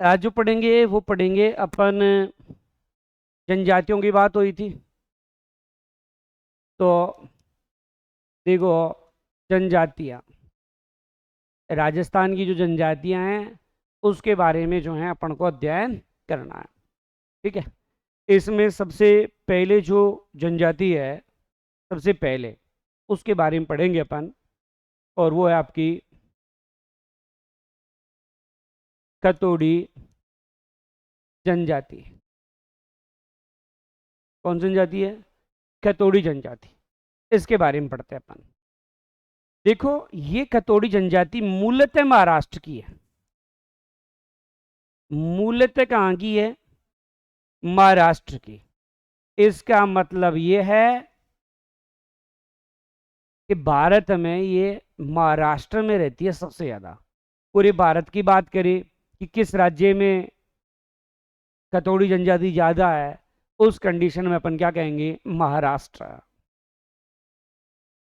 आज जो पढ़ेंगे वो पढ़ेंगे अपन, जनजातियों की बात हुई थी। तो देखो, जनजातियाँ, राजस्थान की जो जनजातियाँ हैं उसके बारे में जो है अपन को अध्ययन करना है। ठीक है। इसमें सबसे पहले जो जनजाति है, सबसे पहले उसके बारे में पढ़ेंगे अपन, और वो है आपकी कतोड़ी जनजाति। कौन सी जनजाति है? कतोड़ी जनजाति। इसके बारे में पढ़ते हैं अपन। देखो, ये कतोड़ी जनजाति मूलतः महाराष्ट्र की है। मूलतः कहाँ की है? महाराष्ट्र की। इसका मतलब ये है कि भारत में ये महाराष्ट्र में रहती है सबसे ज्यादा। पूरे भारत की बात करें कि किस राज्य में कतोड़ी जनजाति ज्यादा है, उस कंडीशन में अपन क्या कहेंगे? महाराष्ट्र।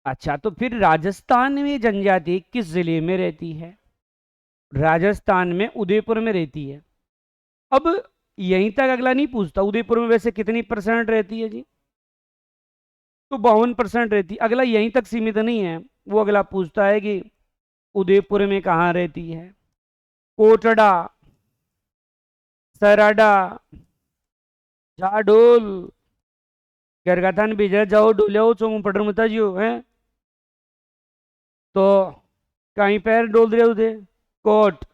अच्छा, तो फिर राजस्थान में जनजाति किस जिले में रहती है? राजस्थान में उदयपुर में रहती है। अब यहीं तक अगला नहीं पूछता उदयपुर में वैसे कितनी परसेंट रहती है जी, तो 52% रहती। अगला यहीं तक सीमित नहीं है, वो अगला पूछता है कि उदयपुर में कहाँ रहती है? कोटड़ा, सराडा, जाडोल, गरगाथान बीजा जाओ डोलियो चोंग पटर मता जियो है। तो कहीं पैर डोल रहे उधे कोट,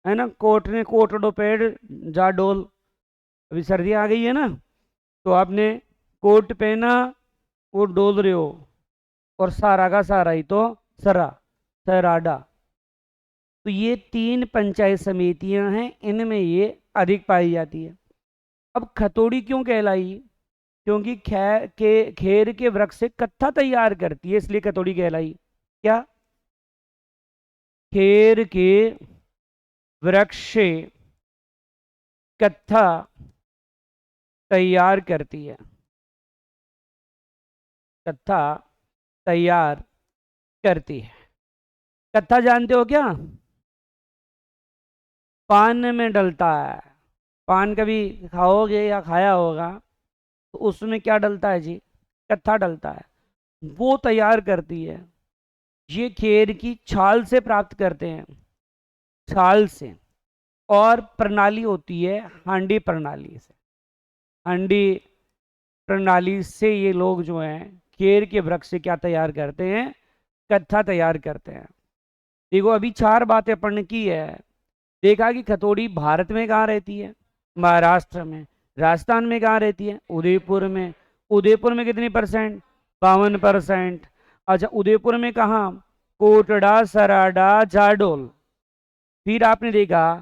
है ना, कोट ने कोटड़ो पैर जा डोल। अभी सर्दी आ गई है ना, तो आपने कोट पहना, वो डोल रहे हो, और सारा का सारा ही तो सरा, सराडा। तो ये 3 पंचायत समितियां हैं, इनमें ये अधिक पाई जाती है। अब खतोड़ी क्यों कहलाई? क्योंकि खेर के वृक्ष से कत्था तैयार करती है, इसलिए खतोड़ी कहलाई। क्या? खेर के वृक्ष से कत्था तैयार करती है। कत्था तैयार करती है। कत्था जानते हो क्या? पान में डलता है। पान कभी खाओगे या खाया होगा, तो उसमें क्या डलता है जी? कत्था डलता है। वो तैयार करती है। ये खेर की छाल से प्राप्त करते हैं, छाल से। और प्रणाली होती है हांडी प्रणाली से। हांडी प्रणाली से ये लोग जो हैं खेर के वृक्ष से क्या तैयार करते हैं? कत्था तैयार करते हैं। देखो, अभी 4 बातें अपन ने की है। देखा कि खतोड़ी भारत में कहाँ रहती है? महाराष्ट्र में। राजस्थान में कहाँ रहती है? उदयपुर में। उदयपुर में कितनी परसेंट? 52%। अच्छा, उदयपुर में कहाँ? कोटड़ा, सराडा, जाडोल। फिर आपने देखा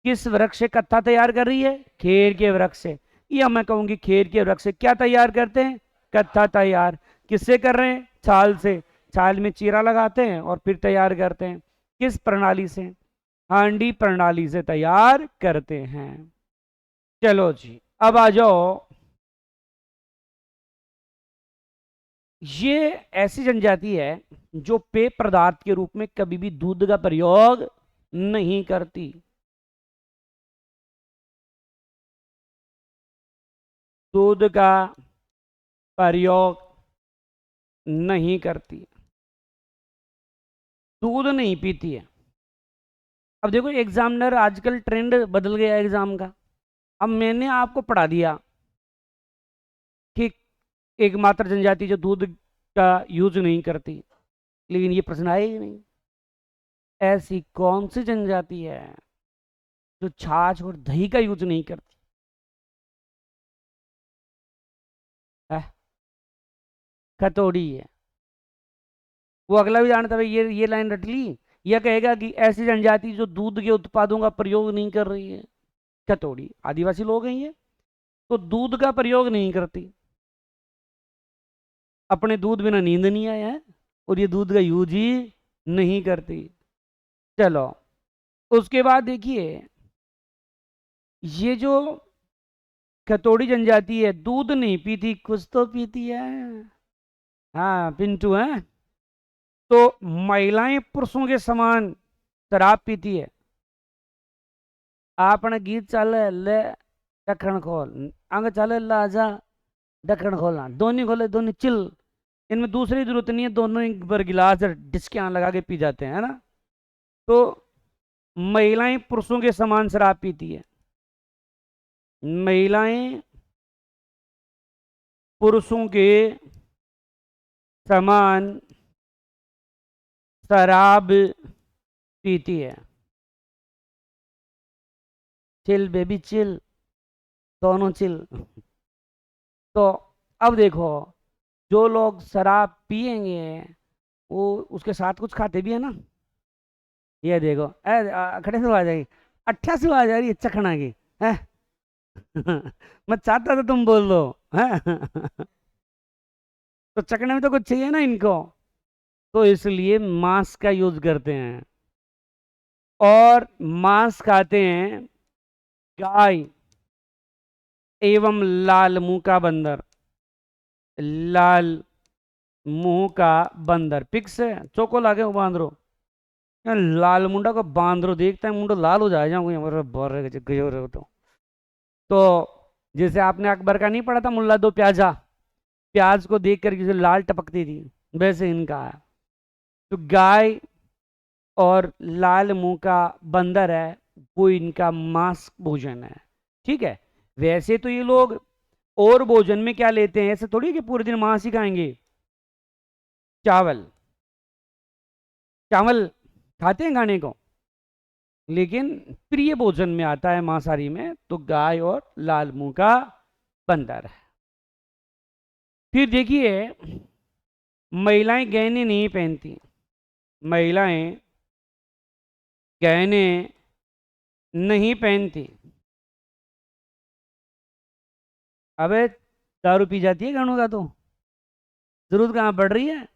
किस वृक्ष से कत्था तैयार कर रही है? खेर के वृक्ष से। या मैं कहूंगी खेर के वृक्ष से क्या तैयार करते हैं? कत्था तैयार। किससे कर रहे हैं? छाल से। छाल में चीरा लगाते हैं और फिर तैयार करते हैं। किस प्रणाली से? हांडी प्रणाली से तैयार करते हैं। चलो जी, अब आ जाओ। ये ऐसी जनजाति है जो पेय पदार्थ के रूप में कभी भी दूध का प्रयोग नहीं करती। दूध का प्रयोग नहीं करती। दूध नहीं पीती है। अब देखो, एग्जामिनर आजकल ट्रेंड बदल गया एग्जाम का। अब मैंने आपको पढ़ा दिया कि एकमात्र जनजाति जो दूध का यूज नहीं करती, लेकिन ये प्रश्न आए ही नहीं। ऐसी कौन सी जनजाति है जो छाछ और दही का यूज नहीं करती है? खतोड़ी है। वो अगला भी जानता है, ये लाइन रट ली। यह कहेगा कि ऐसी जनजाति जो दूध के उत्पादों का प्रयोग नहीं कर रही है। खतोड़ी आदिवासी लोग हैं ये, तो दूध का प्रयोग नहीं करती। अपने दूध बिना नींद नहीं आया है, और ये दूध का यूज ही नहीं करती। चलो, उसके बाद देखिए, ये जो खतोड़ी जनजाति है दूध नहीं पीती, कुछ तो पीती है। हाँ पिंटू है। तो महिलाएं पुरुषों के समान शराब पीती है। आपने गीत चाले ले ढक्कन खोल, आगे चले ला आजा ढक्कन खोलना, दोनों खोले दोनों चिल। इनमें दूसरी जरूरत नहीं है, दोनों एक बार गिलास डिस्कियां लगा के पी जाते हैं, है ना। तो महिलाएं पुरुषों के समान शराब पीती है, महिलाएं पुरुषों के समान शराब पीती है। चिल बेबी चिल, दोनों चिल। तो अब देखो, जो लोग शराब पिएंगे वो उसके साथ कुछ खाते भी है ना। ये देखो खड़े से आ जाएगी, 88 आ जा रही है चखना की है। मैं चाहता था तुम बोल दो है। तो चखने में तो कुछ चाहिए ना इनको, तो इसलिए मांस का यूज करते हैं। और मांस खाते हैं गाय एवं लाल मुंह का बंदर, लाल मुंह का बंदर पिक्स है, चोको लागे बांदरो, लाल मुंडा का बांदरो देखता है मुंडो लाल हो जाए तो जैसे आपने अकबर का नहीं पढ़ा था मुल्ला दो प्याजा, प्याज को देख कर किसी लाल टपकती थी, वैसे इनका है। तो गाय और लाल मुंह का बंदर है, वो इनका मांस भोजन है। ठीक है। वैसे तो ये लोग और भोजन में क्या लेते हैं, ऐसे थोड़ी कि पूरे दिन मांस ही खाएंगे। चावल, चावल खाते हैं खाने को, लेकिन प्रिय भोजन में आता है मांसाहारी में तो गाय और लाल मुंह का बंदर है। फिर देखिए, महिलाएं गहने नहीं पहनती, महिलाएं गहने नहीं पहनती। अबे दारू पी जाती है गहनों का तो जरूरत कहाँ पड़ रही है,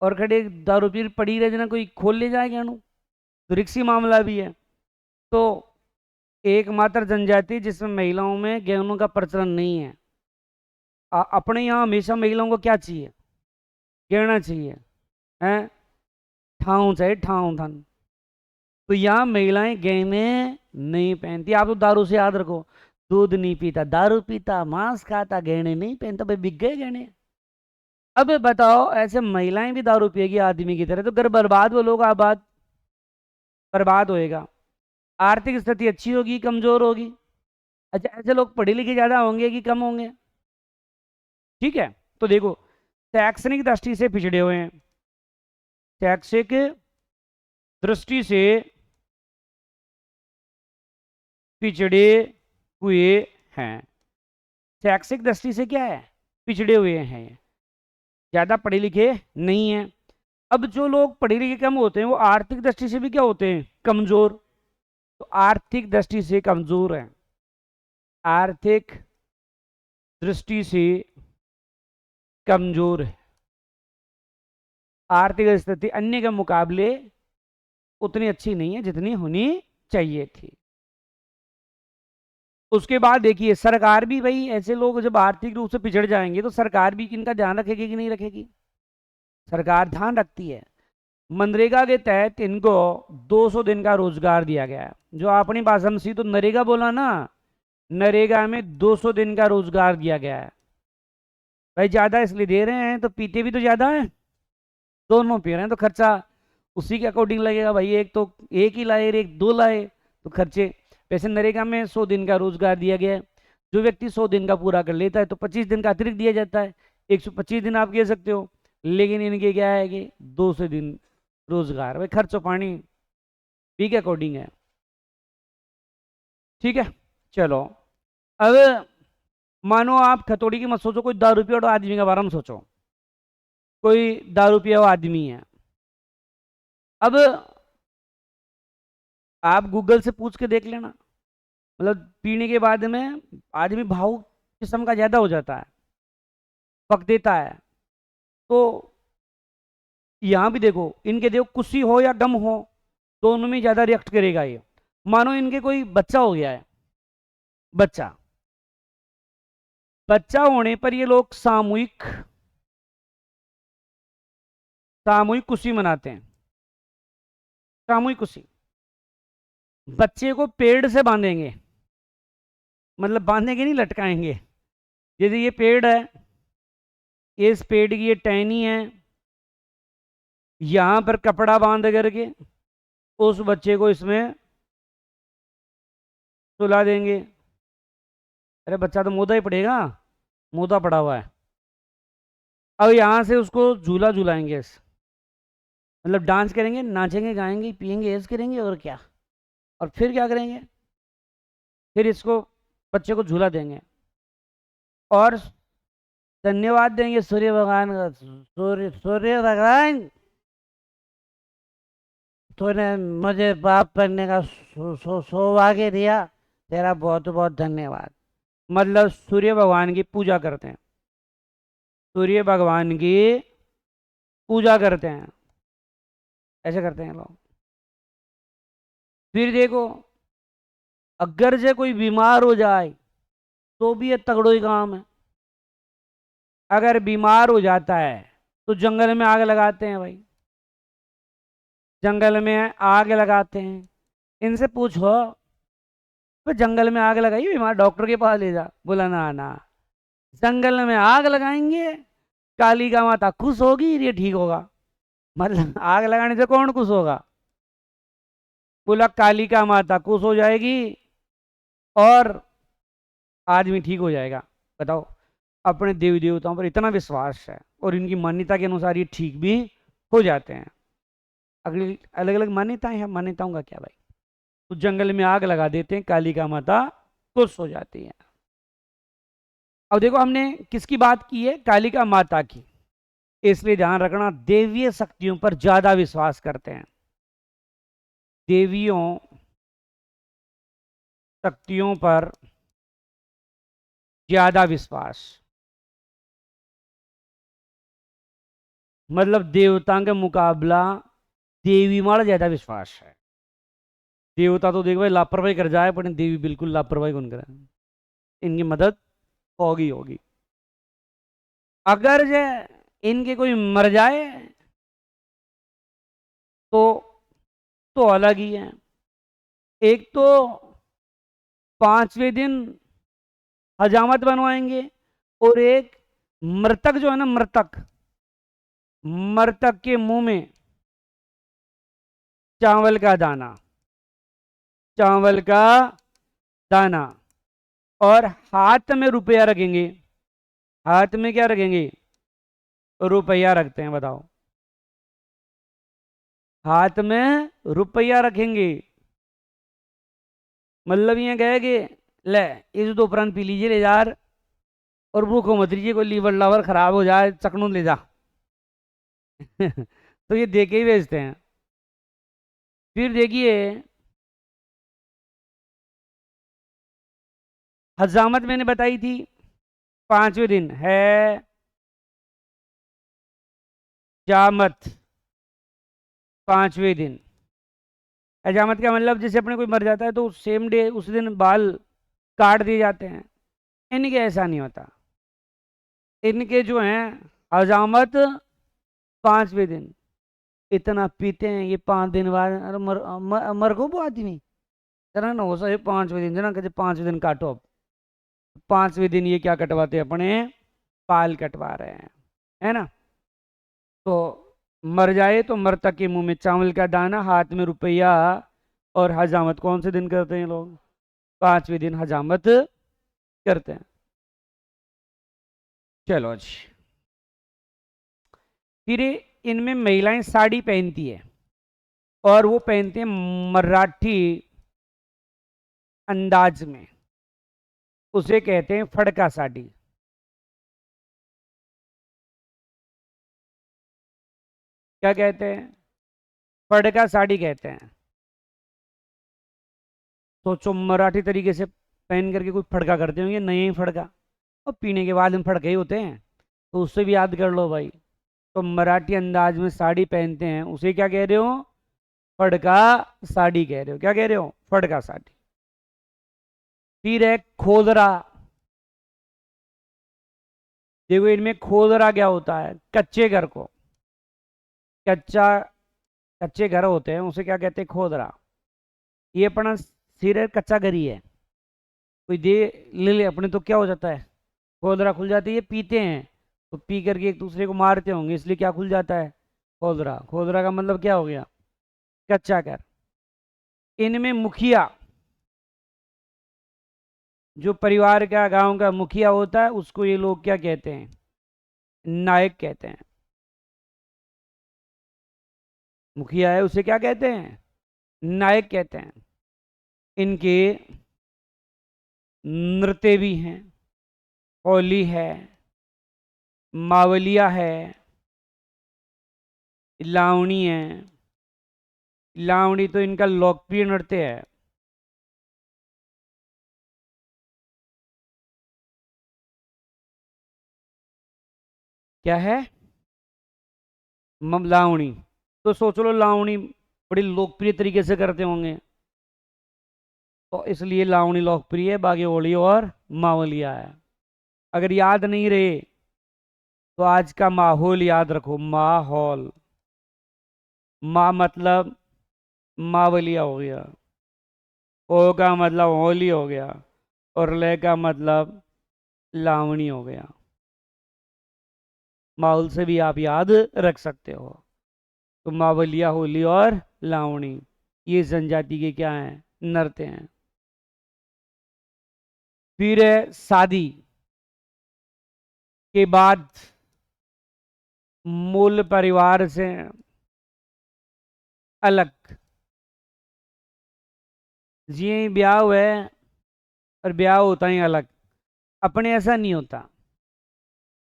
और खड़े दारू पी पड़ी रहे जना कोई खोल ले जाए गहनों, तो रिक्सी मामला भी है। तो एकमात्र जनजाति जिसमें महिलाओं में गहनों का प्रचलन नहीं है। अपने यहाँ हमेशा महिलाओं को क्या चाहिए, गहना चाहिए, हैं, ठाव चाहिए, ठाव धन। तो यहाँ महिलाएं गहने नहीं पहनती। आप तो दारू से याद रखो, दूध नहीं पीता, दारू पीता, मांस खाता, गहने नहीं पहनता, भाई बिक गए गहने। अब बताओ, ऐसे महिलाएं भी दारू पिएगी आदमी की तरह तो घर बर्बाद, वो लोग आबाद, बर्बाद होएगा। आर्थिक स्थिति अच्छी होगी कमजोर होगी। अच्छा, ऐसे लोग पढ़े लिखे ज्यादा होंगे कि कम होंगे। ठीक है। तो देखो, शैक्षणिक दृष्टि से पिछड़े हुए हैं, शैक्षिक दृष्टि से पिछड़े हुए हैं। शैक्षिक दृष्टि से क्या है, पिछड़े हुए हैं, ज्यादा पढ़े लिखे नहीं है। अब जो लोग पढ़े लिखे कम होते हैं वो आर्थिक दृष्टि से भी क्या होते हैं, कमजोर। तो आर्थिक दृष्टि से कमजोर है, आर्थिक दृष्टि से कमजोर है, आर्थिक स्थिति अन्य के मुकाबले उतनी अच्छी नहीं है जितनी होनी चाहिए थी। उसके बाद देखिए, सरकार भी, भाई ऐसे लोग जब आर्थिक रूप से पिछड़ जाएंगे तो सरकार भी इनका ध्यान रखेगी कि नहीं रखेगी, सरकार ध्यान रखती है। मनरेगा के तहत इनको 200 दिन का रोजगार दिया गया है। जो अपनी भाषा में सी तो नरेगा बोला ना, नरेगा में 200 दिन का रोजगार दिया गया है। भाई ज्यादा इसलिए दे रहे हैं तो पीते भी तो ज्यादा है, दोनों पी रहे हैं तो खर्चा उसी के अकॉर्डिंग लगेगा भाई। एक तो एक ही लाए, एक दो लाए तो खर्चे। वैसे नरेगा में 100 दिन का रोजगार दिया गया है। जो व्यक्ति 100 दिन का पूरा कर लेता है तो 25 दिन का अतिरिक्त दिया जाता है, 125 दिन आप कह सकते हो। लेकिन इनके क्या है कि 200 दिन रोजगार, भाई खर्चो पानी पी के अकॉर्डिंग है। ठीक है। चलो, अब मानो आप खतौड़ी की मत सोचो, कोई दारू पिया आदमी के बारे में सोचो, कोई दारू पिया हुआ आदमी है। अब आप गूगल से पूछ के देख लेना, मतलब पीने के बाद में आदमी भावुक किस्म का ज्यादा हो जाता है, पक देता है। तो यहां भी देखो, इनके देखो खुशी हो या गम हो, दोनों में ज्यादा रिएक्ट करेगा ये। मानो इनके कोई बच्चा हो गया है, बच्चा, बच्चा होने पर ये लोग सामूहिक सामूहिक खुशी मनाते हैं, सामूहिक खुशी। बच्चे को पेड़ से बांधेंगे, मतलब बांधेंगे नहीं, लटकाएंगे। जैसे ये पेड़ है, इस पेड़ की ये टहनी है, यहां पर कपड़ा बांध करके उस बच्चे को इसमें सुला देंगे। अरे बच्चा तो मोदा ही पड़ेगा, मोदा पड़ा हुआ है। अब यहां से उसको झूला झूलाएंगे, मतलब डांस करेंगे, नाचेंगे, गाएंगे, पिएंगे, ऐसे करेंगे, और क्या। और फिर क्या करेंगे, फिर इसको, बच्चे को झूला देंगे और धन्यवाद देंगे सूर्य भगवान का। सूर्य सूर्य भगवान, तूने मुझे पाप करने का सौभाग्य दिया, तेरा बहुत बहुत धन्यवाद। मतलब सूर्य भगवान की पूजा करते हैं, सूर्य भगवान की पूजा करते हैं, ऐसे करते हैं लोग। फिर देखो, अगर से कोई बीमार हो जाए तो भी ये तगड़ो ही काम है। अगर बीमार हो जाता है तो जंगल में आग लगाते हैं भाई, जंगल में आग लगाते हैं। इनसे पूछो, तो जंगल में आग लगाई, बीमार डॉक्टर के पास ले जा, बोला ना ना, जंगल में आग लगाएंगे, काली का माता खुश होगी, ये ठीक होगा। मतलब आग लगाने से कौन खुश होगा, बोला काली का माता खुश हो जाएगी और आदमी ठीक हो जाएगा। बताओ, अपने देवी देवताओं पर इतना विश्वास है और इनकी मान्यता के अनुसार ये ठीक भी हो जाते हैं। अगली अलग अलग मान्यताएं हैं, मान्यताओं का क्या भाई। तो जंगल में आग लगा देते हैं, काली का माता खुश हो जाती है। अब देखो, हमने किसकी बात की है, कालिका माता की। इसलिए ध्यान रखना, देवीय शक्तियों पर ज्यादा विश्वास करते हैं, देवियों शक्तियों पर ज्यादा विश्वास, मतलब देवता के मुकाबला देवी मार ज्यादा विश्वास है। देवता तो देख भाई लापरवाही कर जाए, पर देवी बिल्कुल लापरवाही कौन करे, इनकी मदद होगी होगी। अगर जे इनके कोई मर जाए तो अलग ही है। एक तो 5वें दिन हजामत बनवाएंगे, और एक मृतक जो है ना, मृतक, मृतक के मुंह में चावल का दाना, चावल का दाना, और हाथ में रुपया रखेंगे। हाथ में क्या रखेंगे, रुपया रखते हैं, बताओ, हाथ में रुपया रखेंगे। मतलब ये कहेंगे, ले इस दो उपरांत पी लीजिए ले यार, और भूखो मत लीजिए, कोई लीवर लावर खराब हो जाए, चकनू ले जा। तो ये दे के ही भेजते हैं। फिर देखिए, हजामत मैंने बताई थी, 5वें दिन है जामत, 5वें दिन। हजामत का मतलब, जैसे अपने कोई मर जाता है तो सेम डे, उस दिन बाल काट दिए जाते हैं। इनके ऐसा नहीं होता, इनके जो हैं हजामत 5वें दिन। इतना पीते हैं ये, 5 दिन बाद अरे मर को वो आदमी, जना ना हो सके 5वें दिन, जना कहते 5वें दिन काटो। अब 5वें दिन ये क्या कटवाते हैं, अपने बाल कटवा रहे हैं, है ना। तो मर जाए तो मृतक के मुंह में चावल का दाना, हाथ में रुपया। और हजामत कौन से दिन करते हैं लोग, 5वें दिन हजामत करते हैं। चलो जी। फिर इनमें महिलाएं साड़ी पहनती है, और वो पहनते हैं मराठी अंदाज में, उसे कहते हैं फड़का साड़ी। क्या कहते हैं, फड़का साड़ी कहते हैं। सोचो, मराठी तरीके से पहन करके कोई फड़का करते होंगे, नहीं फड़का, और पीने के बाद में फड़के ही होते हैं, तो उससे भी याद कर लो भाई। तो मराठी अंदाज में साड़ी पहनते हैं, उसे क्या कह रहे हो, फड़का साड़ी कह रहे हो। क्या कह रहे हो, फड़का साड़ी। फिर है खोदरा। देखो, इनमें खोदरा क्या होता है, कच्चे घर को, कच्चा, कच्चे घर होते हैं, उसे क्या कहते हैं, खोदरा। ये अपना सिर है, कच्चा गरी है, कोई दे ले ले अपने तो क्या हो जाता है, खोदरा खुल जाती है। पीते हैं तो पी करके एक दूसरे को मारते होंगे, इसलिए क्या खुल जाता है, खोदरा। खोदरा का मतलब क्या हो गया, कच्चा घर। इनमें मुखिया, जो परिवार का गांव का मुखिया होता है, उसको ये लोग क्या कहते हैं, नायक कहते हैं। मुखिया है उसे क्या कहते हैं, नायक कहते हैं। इनके नृत्य भी हैं, होली है, मावलिया है, लावणी है। लावणी तो इनका लोकप्रिय नृत्य है। क्या है, लावणी। तो सोच लो लावणी बड़ी लोकप्रिय तरीके से करते होंगे, तो इसलिए लावणी लोकप्रिय है, बाकी होली और मावलिया है। अगर याद नहीं रहे तो आज का माहौल याद रखो, माहौल। मा मतलब मावलिया हो गया, ओ का मतलब होली हो गया, और ले का मतलब लावणी हो गया। माहौल से भी आप याद रख सकते हो। तो मावलिया, होली और लावणी, ये जनजाति के क्या हैं, नृत्य हैं। फिर है शादी के बाद मूल परिवार से अलग, जी ब्याह हुआ है, और ब्याह होता ही अलग। अपने ऐसा नहीं होता,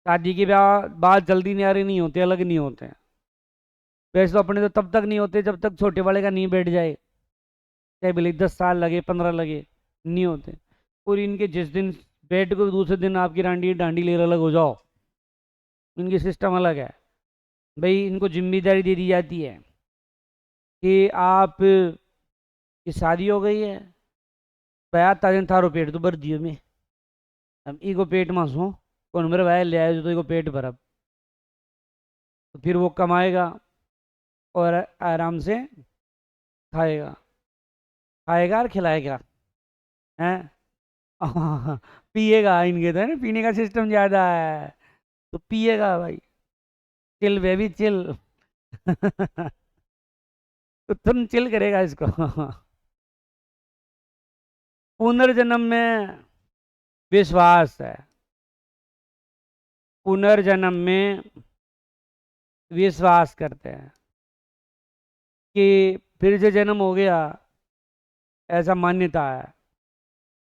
शादी के ब्याह बाद जल्दी न्यारे नहीं होते, अलग नहीं होते हैं। वैसे तो अपने तो तब तक नहीं होते जब तक छोटे वाले का नहीं बैठ जाए, चाहे भले 10 साल लगे, 15 लगे, नहीं होते। और इनके जिस दिन बैठ को दूसरे दिन आपकी डांडी डांडी ले अलग हो जाओ, इनकी सिस्टम अलग है। भाई इनको जिम्मेदारी दे दी जाती है कि आप की शादी हो गई है, भैया ताजन थारो पेट तो भर दियो में, अब ईको पेट में सो कौन मेरे भाई ले आए जो तो ईको पेट भरब। तो फिर वो कमाएगा और आराम से खाएगा, खाएगा और खिलाएगा, हैं। पिएगा, इनके तो है ना पीने का सिस्टम ज़्यादा है, तो पिएगा भाई, चिल बेबी चिल। तो तुम चिल करेगा इसको। पुनर्जन्म में विश्वास है, पुनर्जन्म में विश्वास करते हैं कि फिर से जन्म हो गया, ऐसा मान्यता है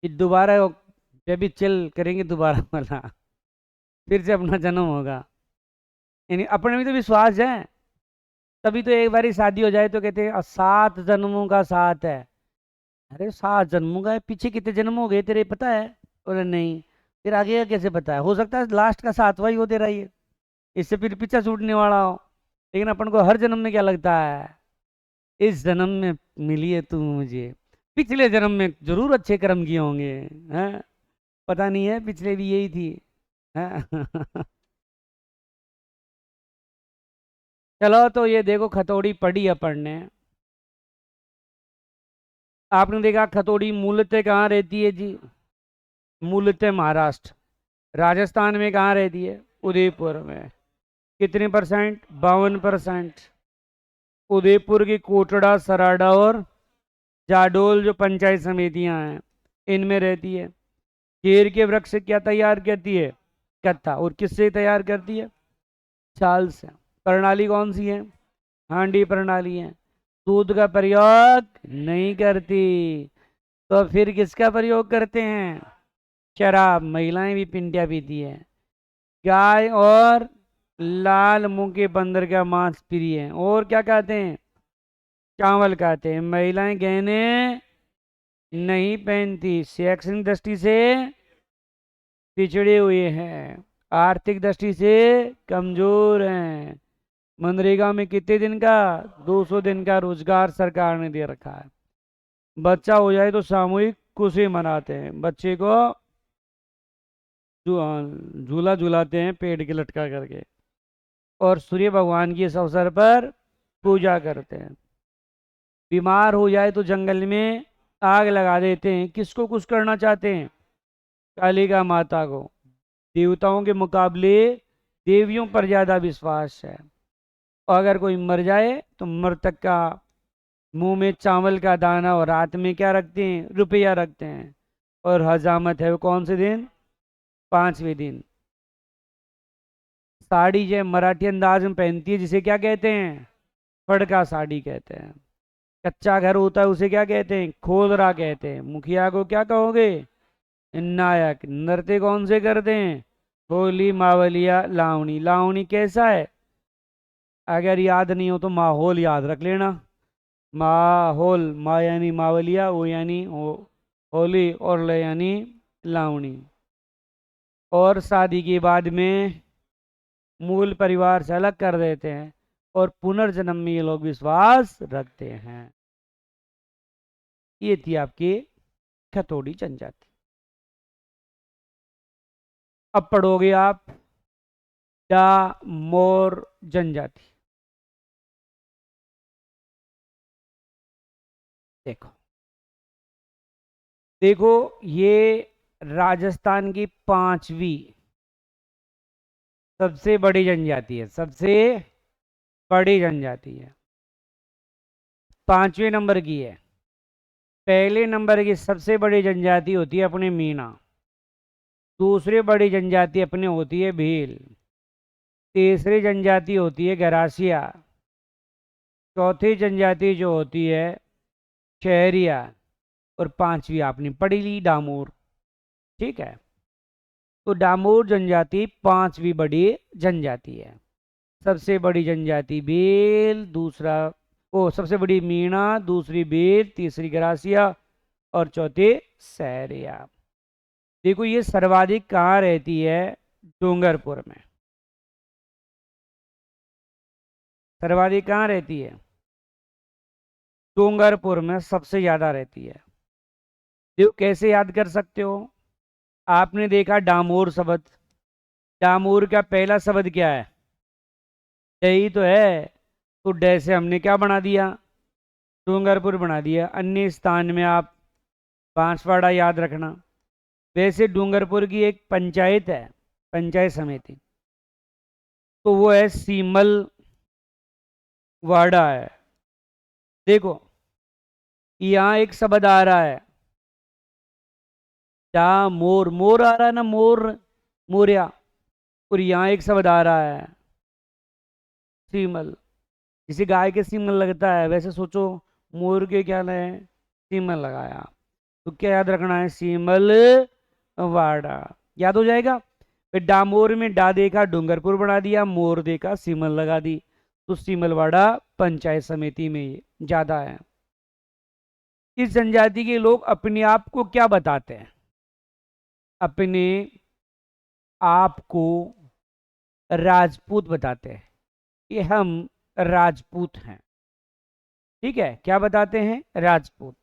कि दोबारा बेबी चिल करेंगे दोबारा वाला, फिर से अपना जन्म होगा। यानी अपने में तो विश्वास है, तभी तो एक बारी शादी हो जाए तो कहते हैं 7 जन्मों का साथ है। अरे 7 जन्मों का है, पीछे कितने जन्म हो गए तेरे पता है, बोले नहीं। फिर आगे का कैसे पता है, हो सकता है लास्ट का 7वां ही हो तेरा ये, इससे फिर पीछा छूटने वाला हो। लेकिन अपन को हर जन्म में क्या लगता है, इस जन्म में मिली है तू मुझे, पिछले जन्म में जरूर अच्छे कर्म किए होंगे, हैं। पता नहीं है पिछले भी यही थी, हैं। चलो तो ये देखो खतौड़ी पढ़ी अपन ने। आपने देखा खतौड़ी मूलतः कहाँ रहती है जी, मूलतः महाराष्ट्र। राजस्थान में कहाँ रहती है, उदयपुर में। कितने परसेंट, 52%। उदयपुर की कोटड़ा, सराडा और जाडोल जो पंचायत समितियां हैं, इनमें रहती है। केर के वृक्ष से क्या तैयार करती है, कत्था। और किससे तैयार करती है, छाल से। प्रणाली कौन सी है, हांडी प्रणाली है। दूध का प्रयोग नहीं करती, तो फिर किसका प्रयोग करते हैं, शराब। महिलाएं भी पिंटिया पीती है। गाय और लाल मुंह के बंदर का मांस प्रिय है। और क्या कहते हैं, चावल खाते हैं। महिलाएं गहने नहीं पहनती, शैक्षणिक दृष्टि से पिछड़े हुए हैं, आर्थिक दृष्टि से कमजोर हैं। मनरेगा में कितने दिन का, 200 दिन का रोजगार सरकार ने दे रखा है। बच्चा हो जाए तो सामूहिक खुशी मनाते हैं, बच्चे को झूला झूलाते हैं पेड़ के लटका करके, और सूर्य भगवान की इस अवसर पर पूजा करते हैं। बीमार हो जाए तो जंगल में आग लगा देते हैं। किसको खुश करना चाहते हैं? कालिका माता को। देवताओं के मुकाबले देवियों पर ज्यादा विश्वास है। और अगर कोई मर जाए तो मृतक का मुंह में चावल का दाना और हाथ में क्या रखते हैं? रुपया रखते हैं। और हजामत है वो कौन से दिन? 5वें दिन। साड़ी जो मराठी अंदाज में पहनती है जिसे क्या कहते हैं? फड़का साड़ी कहते हैं। कच्चा घर होता है उसे क्या कहते हैं? खोदरा कहते हैं। मुखिया को क्या कहोगे? नायक। नृत्य कौन से करते हैं? होली, मावलिया, लावणी। लावणी कैसा है? अगर याद नहीं हो तो माहौल याद रख लेना। माहौल, मा यानी मावलिया, ओ यानी होली, और ल यानी लावणी। और शादी के बाद में मूल परिवार से अलग कर देते हैं और पुनर्जन्म में ये लोग विश्वास रखते हैं। ये थी आपकी खतोड़ी जनजाति। अब पढ़ोगे आप डामोर जनजाति। देखो देखो, ये राजस्थान की 5वीं सबसे बड़ी जनजाति है। सबसे बड़ी जनजाति है, 5वें नंबर की है। पहले नंबर की सबसे बड़ी जनजाति होती है अपने मीणा। दूसरी बड़ी जनजाति अपने होती है भील। तीसरी जनजाति होती है गरासिया। चौथी जनजाति जो होती है शहरिया। और 5वीं आपने पढ़ी ली डामोर। ठीक है, तो डामोर जनजाति 5वीं बड़ी जनजाति है। सबसे बड़ी जनजाति भील, दूसरा ओ सबसे बड़ी मीणा, दूसरी भील, तीसरी गरासिया और चौथी सहरिया। देखो ये सर्वाधिक कहाँ रहती है? डूंगरपुर में। सर्वाधिक कहाँ रहती है? डूंगरपुर में सबसे ज्यादा रहती है। देखो कैसे याद कर सकते हो? आपने देखा डामोर शब्द। डामोर का पहला शब्द क्या है? यही तो है। तो डे से हमने क्या बना दिया? डूंगरपुर बना दिया। अन्य स्थान में आप बांसवाड़ा याद रखना। वैसे डूंगरपुर की एक पंचायत है, पंचायत समिति, तो वो है सीमल वाड़ा है। देखो यहाँ एक शब्द आ रहा है मोर। मोर आ रहा है ना, मोर, मोरिया। और यहाँ एक शब्द आ रहा है सीमल। जिसे गाय के सीमल लगता है वैसे सोचो मोर के क्या लगे? सीमल लगाया। तो क्या याद रखना है? सीमल वाड़ा। याद हो जाएगा। फिर डामोर में डा देखा डूंगरपुर बना दिया, मोर देखा सीमल लगा दी। तो सीमलवाड़ा पंचायत समिति में ज्यादा है। इस जनजाति के लोग अपने आप को क्या बताते हैं? अपने आप को राजपूत बताते हैं कि हम राजपूत हैं। ठीक है, क्या बताते हैं? राजपूत।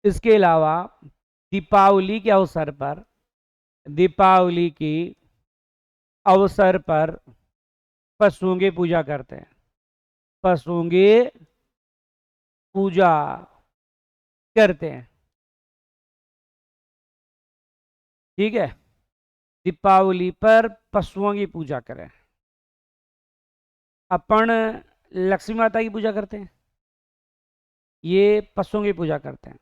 इसके अलावा दीपावली के अवसर पर, दीपावली की अवसर पर पशुओं की पूजा करते हैं। पशुओं की पूजा करते हैं। ठीक है, दीपावली पर पशुओं की पूजा करें। अपन लक्ष्मी माता की पूजा करते हैं, ये पशुओं की पूजा करते हैं।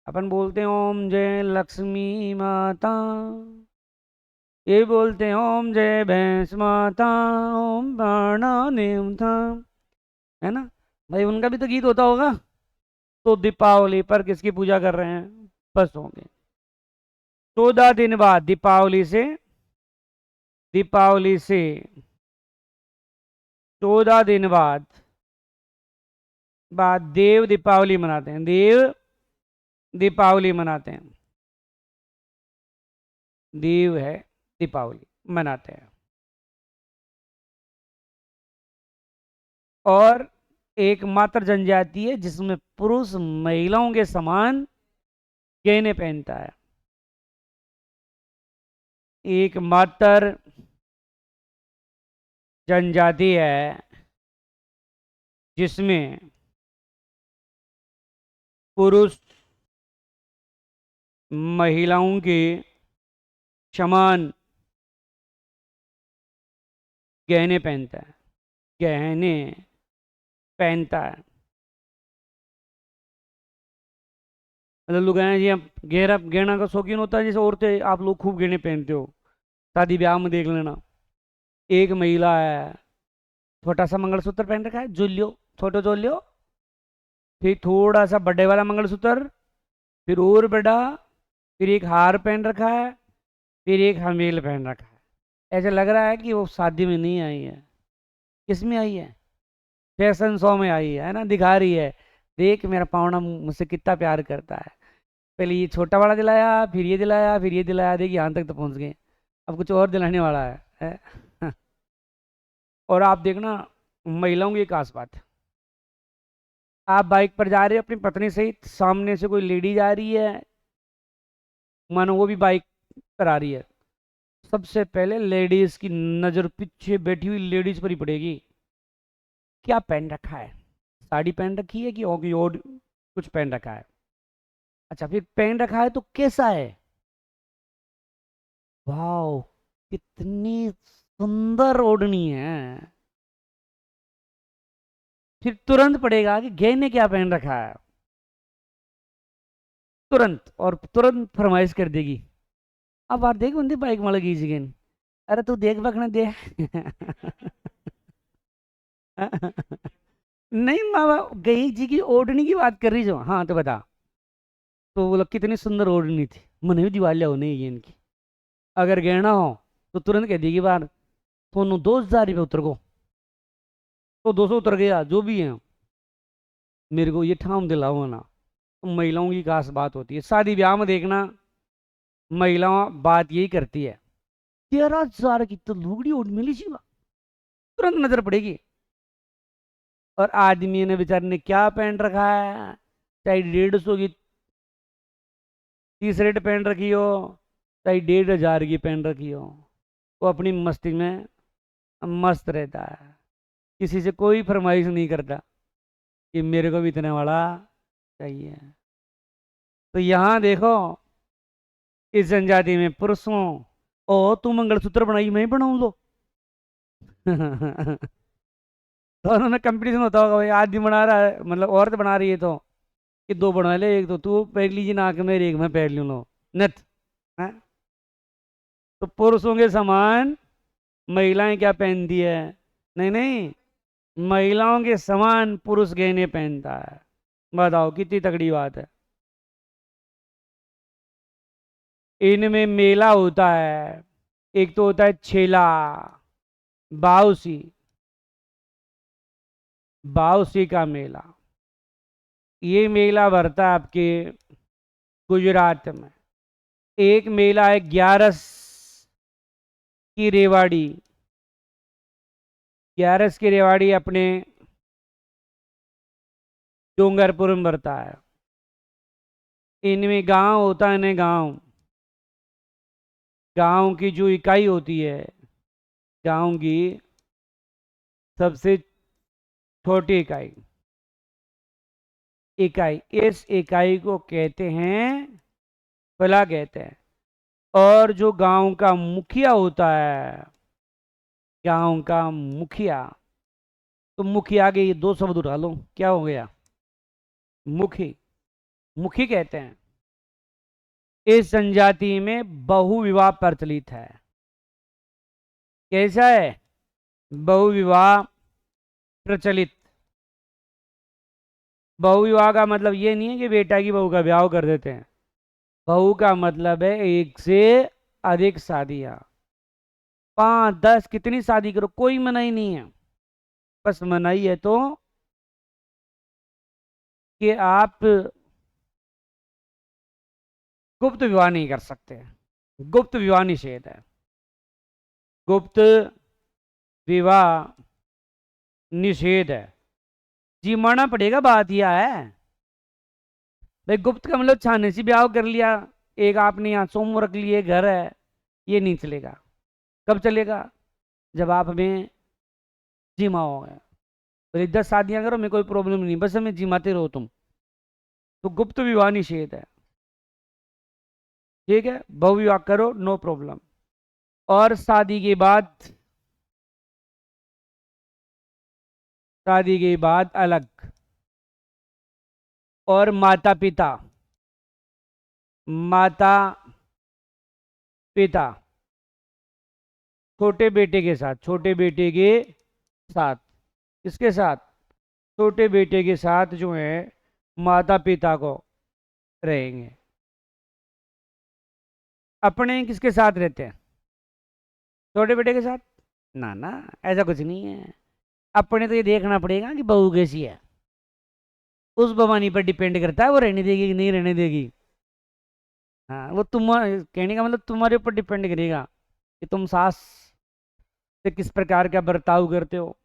अपन बोलते हैं ओम जय लक्ष्मी माता, ये बोलते हैं ओम जय भैंस माता, ओम प्राणानेम था, है ना भाई? उनका भी तो गीत होता होगा। तो दीपावली पर किसकी पूजा कर रहे हैं? पशुओं की। 14 दिन बाद दीपावली से 14 दिन बाद देव दीपावली मनाते हैं। देव दीपावली मनाते हैं। देव है दीपावली मनाते हैं। और एकमात्र जनजाति है जिसमें पुरुष महिलाओं के समान गहने पहनता है। एकमात्र जनजाति है जिसमें पुरुष महिलाओं के समान गहने पहनता है, गहने पहनता है। मतलब लोग हैं जी, हम गहरा गहना का शौकीन होता है, जैसे औरतें आप लोग खूब गहने पहनते हो, शादी ब्याह में देख लेना। एक महिला है, छोटा सा मंगलसूत्र पहन रखा है, जोलियो, छोटो जोलियो, फिर थोड़ा सा बड़े वाला मंगलसूत्र, फिर और बड़ा, फिर एक हार पहन रखा है, फिर एक हमेल पहन रखा है। ऐसा लग रहा है कि वो शादी में नहीं आई है। किस में आई है? फैशन शो में आई है ना, दिखा रही है, देख मेरा पावना मुझसे कितना प्यार करता है। पहले ये छोटा वाला दिलाया, फिर ये दिलाया, फिर ये दिलाया, देखिए यहाँ तक तो पहुँच गए, अब कुछ और दिलाने वाला है? और आप देखना, महिलाओं की एक खास बात है, आप बाइक पर जा रहे हो अपनी पत्नी सहित, सामने से कोई लेडी जा रही है, मानो वो भी बाइक पर आ रही है, सबसे पहले लेडीज की नजर पीछे बैठी हुई लेडीज पर ही पड़ेगी। क्या पहन रखा है? साड़ी पहन रखी है कि और कुछ पहन रखा है? अच्छा, फिर पहन रखा है तो कैसा है? वाह, कितनी सुंदर ओढ़नी है। फिर तुरंत पड़ेगा कि गहने क्या पहन रखा है, तुरंत, और तुरंत फरमाइश कर देगी, अब बार देख बंदी बाइक में लगी जिगेन, अरे तू देख बकना दे। नहीं माँ, गई जी की ओढ़नी की बात कर रही जो, हाँ तो बता। तो बोला कितनी सुंदर ओढ़नी थी, मन भी दिवालिया होने ही इनकी। अगर गहना हो तो तुरंत कह देगी बार, थोनू 2,000 रुपये उतर को, तो 200 उतर गया जो भी है, मेरे को ये ठाम दिलाओ ना। तो महिलाओं की खास बात होती है, शादी ब्याह में देखना, महिला बात यही करती है, 13,000 की तो लुगड़ी ओढ़ मिली सी, तुरंत नजर पड़ेगी। और आदमी ने बेचारे ने क्या पहन रखा है, चाहे 150 की टी शर्ट पहन रखी हो, चाहे 1,500 की पहन रखी हो, वो अपनी मस्ती में मस्त रहता है, किसी से कोई फरमाइश नहीं करता कि मेरे को भी इतने वाला चाहिए। तो यहाँ देखो, इस जनजाति में पुरुषों, ओ तू मंगलसूत्र बनाई, मैं ही बनाऊं लो। दोनों में कंपटीशन होता होगा भाई, आदमी बना रहा है, मतलब औरत बना रही है तो कि 2 बनवा ले, एक तो तू पहन लीजिए नाक में, एक मैं पहन लूँ लो नथ। हैं? तो पुरुषों के समान महिलाएं क्या पहनती है? नहीं नहीं, महिलाओं के समान पुरुष गहने पहनता है। बताओ कितनी तगड़ी बात है। इनमें मेला होता है, एक तो होता है छेला, बाउसी, बाउसी का मेला, ये मेला भरता है आपके गुजरात में। एक मेला है ग्यारस की रेवाड़ी, ग्यारस की रेवाड़ी अपने डूंगरपुर में भरता है। इनमें गांव होता है ना, गांव, गांव की जो इकाई होती है, गांव की सबसे छोटी इकाई, इकाई, इस इकाई को कहते हैं फला कहते हैं। और जो गांव का मुखिया होता है, गांव का मुखिया, तो मुखिया के ये 2 शब्द उठा लो, क्या हो गया? मुखी, मुखी कहते हैं। इस जनजाति में बहुविवाह प्रचलित है। कैसा है? बहुविवाह प्रचलित। बहुविवाह का मतलब ये नहीं है कि बेटा की बहू का ब्याह कर देते हैं, बहू का मतलब है एक से अधिक शादियां, 5, 10 कितनी शादी करो, कोई मनाही नहीं है। बस मनाही है तो कि आप गुप्त विवाह नहीं कर सकते, गुप्त विवाह निषेध है, गुप्त विवाह निषेध है जी, माना पड़ेगा। बात यह है भाई, गुप्त का मतलब छाने से ब्याह कर लिया, एक आपने यहाँ सोम रख लिए, घर है, ये नहीं चलेगा। कब चलेगा? जब आप हमें जिमा हो गए, बोले 10 शादियां करो, मैं कोई प्रॉब्लम नहीं, बस हमें जिमाते रहो तुम। तो गुप्त विवाह निषेध है। ठीक है, बहु विवाह करो, नो प्रॉब्लम। और शादी के बाद अलग। और माता पिता, माता पिता छोटे बेटे के साथ, छोटे बेटे के साथ, किसके साथ? छोटे बेटे के साथ जो है माता पिता को रहेंगे। अपने किसके साथ रहते हैं? छोटे बेटे के साथ? ना ना, ऐसा कुछ नहीं है। अपने तो ये देखना पड़ेगा कि बहू कैसी है, उस भवानी पर डिपेंड करता है वो रहने देगी कि नहीं रहने देगी। हाँ, वो तुम कहने का मतलब तुम्हारे ऊपर डिपेंड करेगा कि तुम सास से किस प्रकार का बर्ताव करते हो,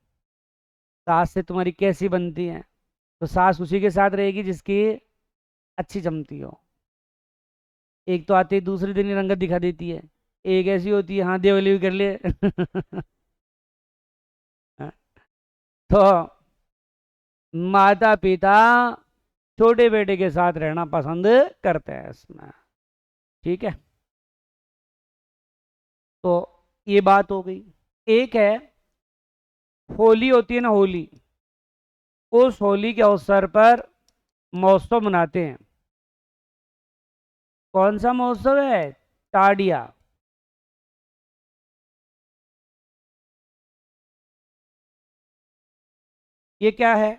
सास से तुम्हारी कैसी बनती है। तो सास उसी के साथ रहेगी जिसकी अच्छी जमती हो। एक तो आते ही दूसरे दिन ही रंगत दिखा देती है, एक ऐसी होती है हाँ देवली भी कर ले। तो माता पिता छोटे बेटे के साथ रहना पसंद करते हैं इसमें। ठीक है, तो ये बात हो गई। एक है होली होती है ना, होली, उस होली के अवसर पर महोत्सव मनाते हैं। कौन सा महोत्सव है? टाडिया। ये क्या है?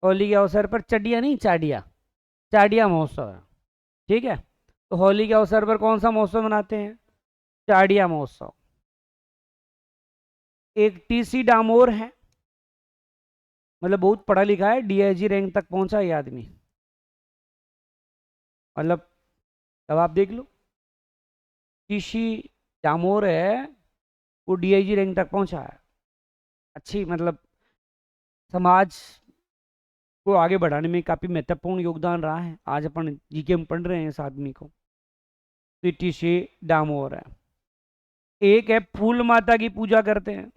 होली के अवसर पर चडिया नहीं, चाडिया, चाडिया महोत्सव है। ठीक है, तो होली के अवसर पर कौन सा महोत्सव मनाते हैं? चाडिया महोत्सव। एक टीसी डामोर है, मतलब बहुत पढ़ा लिखा है, डीआईजी रैंक तक पहुंचा ये आदमी, मतलब अब आप देख लो, टीसी डामोर है, वो डीआईजी रैंक तक पहुंचा है। अच्छी मतलब समाज को आगे बढ़ाने में काफी महत्वपूर्ण योगदान रहा है। आज अपन जीके में पढ़ रहे हैं इस आदमी को। टीसी डामोर है। एक है फूल माता की पूजा करते हैं,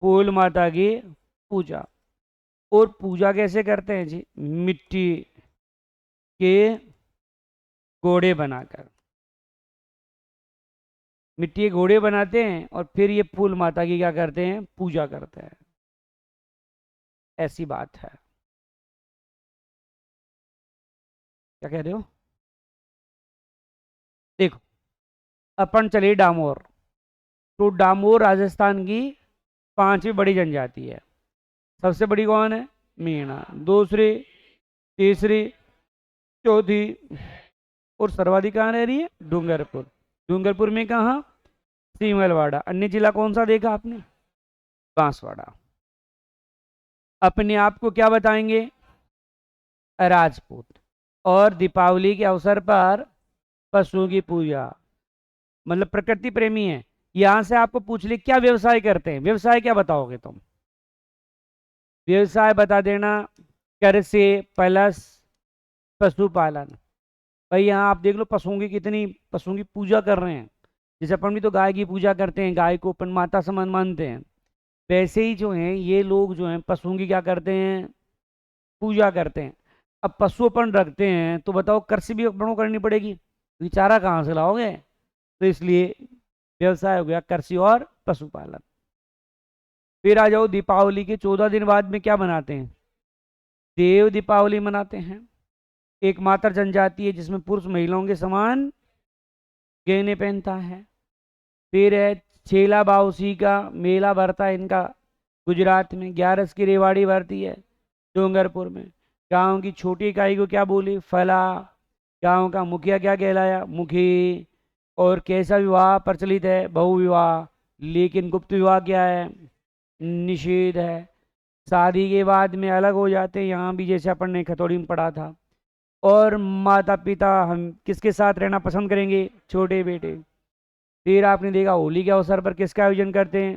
फूल माता की पूजा। और पूजा कैसे करते हैं जी? मिट्टी के घोड़े बनाकर, मिट्टी के घोड़े बनाते हैं और फिर ये फूल माता की क्या करते हैं? पूजा करते हैं। ऐसी बात है। क्या कह रहे हो? देखो, अपन चले डामोर, तो डामोर राजस्थान की पांचवी बड़ी जनजाति है। सबसे बड़ी कौन है? मीणा। दूसरी, तीसरी, चौथी, और सर्वाधिक कहाँ रह रही है? डूंगरपुर। डूंगरपुर में कहाँ? सीमलवाड़ा। अन्य जिला कौन सा देखा आपने? बांसवाड़ा। अपने आप को क्या बताएंगे? राजपूत। और दीपावली के अवसर पर पशुओं की पूजा, मतलब प्रकृति प्रेमी है। यहां से आपको पूछ ले क्या व्यवसाय करते हैं, व्यवसाय क्या बताओगे तुम? व्यवसाय बता देना, कृषि प्लस पशुपालन। भाई यहाँ आप देख लो पशुओं की कितनी, पशुओं की पूजा कर रहे हैं। जैसे अपन भी तो गाय की पूजा करते हैं, गाय को अपन माता समान मानते हैं, वैसे ही जो है ये लोग जो हैं पशुओं की क्या करते हैं? पूजा करते हैं। अब पशु अपन रखते हैं तो बताओ कृषि भी अपन को करनी पड़ेगी, क्योंकि चारा कहाँ से लाओगे? तो इसलिए व्यवसाय हो गया कृषि और पशुपालन। फिर आ जाओ दीपावली के 14 दिन बाद में क्या मनाते हैं? देव दीपावली मनाते हैं। एक मात्र जनजाति है जिसमें पुरुष महिलाओं के समान गहने पहनता है। फिर है छेला बाउसी का मेला भरता है इनका गुजरात में। 11 की रेवाड़ी भरती है डूंगरपुर में। गांव की छोटी इकाई को क्या बोली? फला। गांव का मुखिया क्या कहलाया? मुखी। और कैसा विवाह प्रचलित है? बहु विवाह। लेकिन गुप्त विवाह क्या है? निषेध है। शादी के बाद में अलग हो जाते हैं, यहाँ भी जैसे अपन ने खतौड़ी में पढ़ा था। और माता पिता हम किसके साथ रहना पसंद करेंगे? छोटे बेटे। फिर आपने देखा होली के अवसर पर किसका आयोजन करते हैं?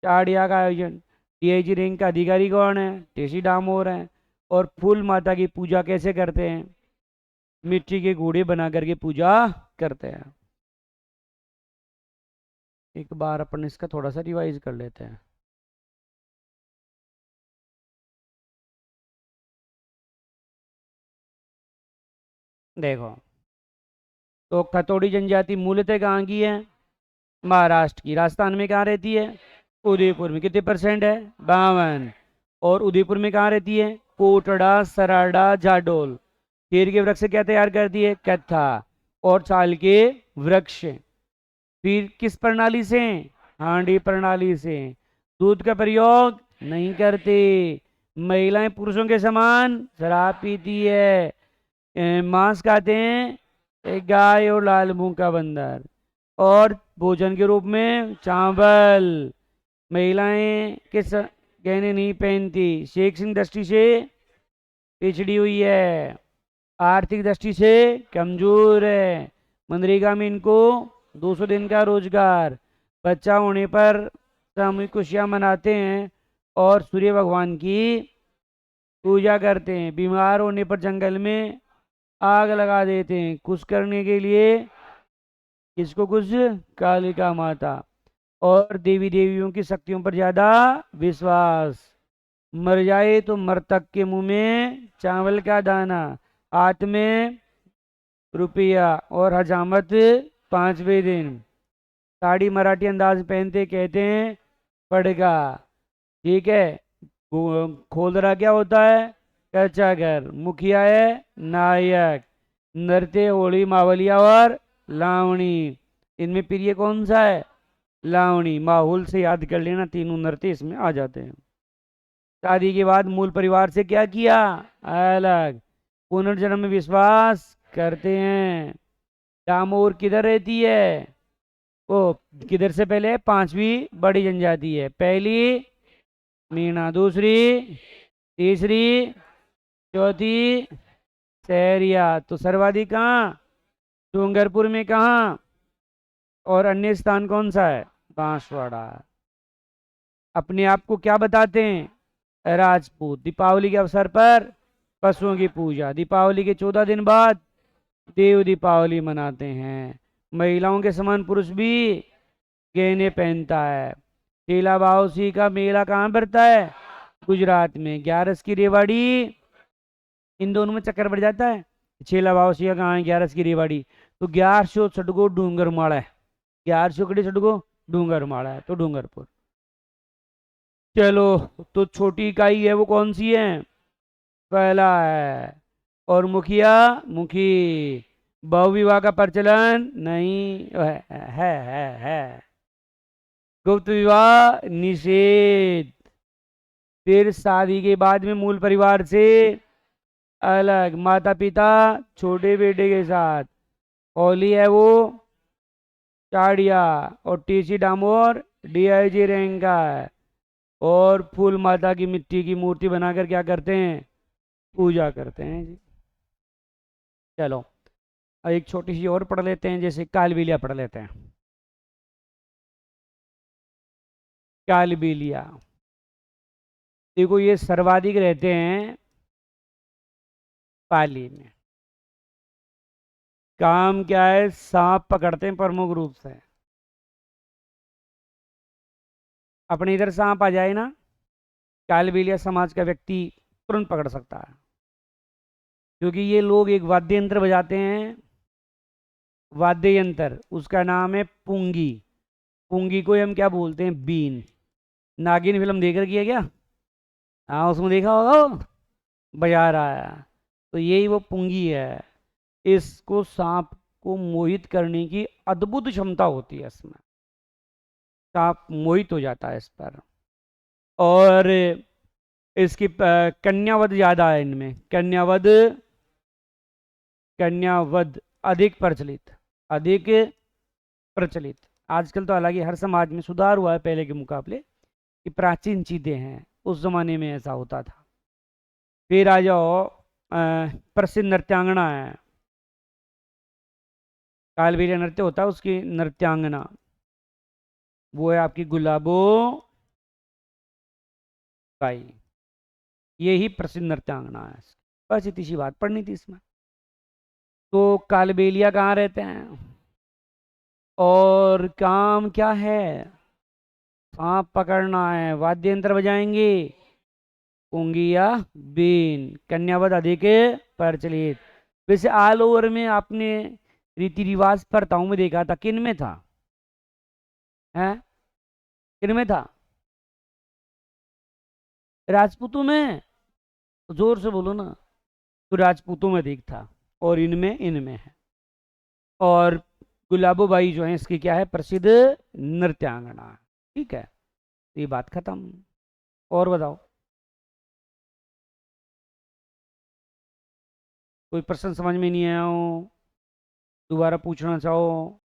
चाड़िया का आयोजन। डीआईजी रैंक का अधिकारी कौन है? टेसी डामोर है। और फूल माता की पूजा कैसे करते हैं? मिट्टी के घोड़े बना करके पूजा करते हैं। एक बार अपन इसका थोड़ा सा रिवाइज कर लेते हैं। देखो, तो खतौड़ी जनजाति मूलतः कहाँ की है? महाराष्ट्र की। राजस्थान में कहाँ रहती है? उदयपुर में। कितने परसेंट है? 52। और उदयपुर में कहाँ रहती है? कोटड़ा, सराड़ा, जाडोल। केर के वृक्ष से क्या तैयार करती है? कत्था। और चाल के वृक्ष फिर किस प्रणाली से? हांडी प्रणाली से। दूध का प्रयोग नहीं करते। महिलाएं पुरुषों के समान शराब पीती है। मांस खाते हैं गाय और लाल मुंह का बंदर। और भोजन के रूप में चावल। महिलाएं गहने नहीं पहनती। शैक्षणिक दृष्टि से पिछड़ी हुई है। आर्थिक दृष्टि से कमजोर है। मनरेगा में इनको 200 दिन का रोजगार। बच्चा होने पर सामूहिक खुशियां मनाते हैं और सूर्य भगवान की पूजा करते हैं। बीमार होने पर जंगल में आग लगा देते हैं खुश करने के लिए। किसको खुश? कालिका माता। और देवी देवियों की शक्तियों पर ज्यादा विश्वास। मर जाए तो मृतक के मुंह में चावल का दाना, हाथ में रुपया और हजामत 5वें दिन। साड़ी मराठी अंदाज पहनते, कहते हैं पड़गा। ठीक है। खोदरा क्या होता है? कच्चा घर। मुखिया है नायक। नृत्य होली, मावलिया और लावणी। इनमें प्रिय कौन सा है? लावणी। माहौल से याद कर लेना, तीनों नृत्य इसमें आ जाते हैं। शादी के बाद मूल परिवार से क्या किया? अलग। पुनर्जन्म में विश्वास करते हैं। डामोर किधर रहती है? वो किधर से पहले? 5वीं बड़ी जनजाति है। पहली मीणा, दूसरी, तीसरी, चौथी सहरिया। तो सर्वाधिक कहाँ? डूंगरपुर में। कहाँ? और अन्य स्थान कौन सा है? बांसवाड़ा। अपने आप को क्या बताते हैं? राजपूत। दीपावली के अवसर पर पशुओं की पूजा। दीपावली के 14 दिन बाद देव दीपावली मनाते हैं। महिलाओं के समान पुरुष भी गहने पहनता है। चेला बावसी का मेला कहाँ पड़ता है? गुजरात में। ग्यारस की रेवाड़ी। इन दोनों में चक्कर पड़ जाता है। चेला बावसी का कहाँ है? ग्यारस की रेवाड़ी। तो 1100 छटको डूंगर माड़ा है। 1100 कड़ी छटको डूंगर माड़ा है, तो डूंगरपुर। चलो, तो छोटी इकाई है वो कौन सी है? पहला है। और मुखिया, मुखी। बहु विवाह का प्रचलन नहीं है। गुप्त विवाह निषेध। फिर शादी के बाद में मूल परिवार से अलग। माता पिता छोटे बेटे के साथ। होली है वो चाड़िया। और टीसी डामोर डीआईजी रैंक का है। और फूल माता की मिट्टी की मूर्ति बनाकर क्या करते हैं? पूजा करते हैं जी। चलो, अब एक छोटी सी और पढ़ लेते हैं, जैसे कालबेलिया पढ़ लेते हैं। कालबेलिया, देखो ये सर्वाधिक रहते हैं पाली में। काम क्या है? सांप पकड़ते हैं प्रमुख रूप से। अपने इधर सांप आ जाए ना, कालबेलिया समाज का व्यक्ति तुरंत पकड़ सकता है। क्योंकि ये लोग एक वाद्य यंत्र बजाते हैं। वाद्य यंत्र, उसका नाम है पुंगी। पुंगी को हम क्या बोलते हैं? बीन। नागिन फिल्म देख रखी है क्या? हाँ, उसमें देखा होगा वो बजा रहा है। तो यही वो पुंगी है। इसको सांप को मोहित करने की अद्भुत क्षमता होती है इसमें। सांप मोहित हो जाता है इस पर। और इसकी कन्यावध ज्यादा है इनमें। कन्यावध, कन्यावध अधिक प्रचलित, अधिक प्रचलित। आजकल तो हालांकि हर समाज में सुधार हुआ है पहले के मुकाबले, कि प्राचीन चीजें हैं, उस जमाने में ऐसा होता था। फिर आ जाओ, प्रसिद्ध नृत्यांगना है। कालबेलिया नृत्य होता है, उसकी नृत्यांगना वो है आपकी गुलाबो बाई। ये ही प्रसिद्ध नृत्यांगना है। बस इतनी सी बात पढ़नी थी इसमें। तो कालबेलिया कहाँ रहते हैं और काम क्या है? सांप पकड़ना है। वाद्य यंत्र बजाएंगे पुंगी या बीन। कन्यावध अधिक प्रचलित। वैसे ऑल ओवर में आपने रीति रिवाज प्रथाओं में देखा था, किन में था? हैं? किन में था? राजपूतों में? जोर से बोलो ना। तो राजपूतों में अधिक था, और इनमें है। और गुलाबोबाई जो है इसकी क्या है, प्रसिद्ध नृत्यांगना। ठीक है, ये बात खत्म। और बताओ, कोई प्रश्न समझ में नहीं आया हो, दोबारा पूछना चाहो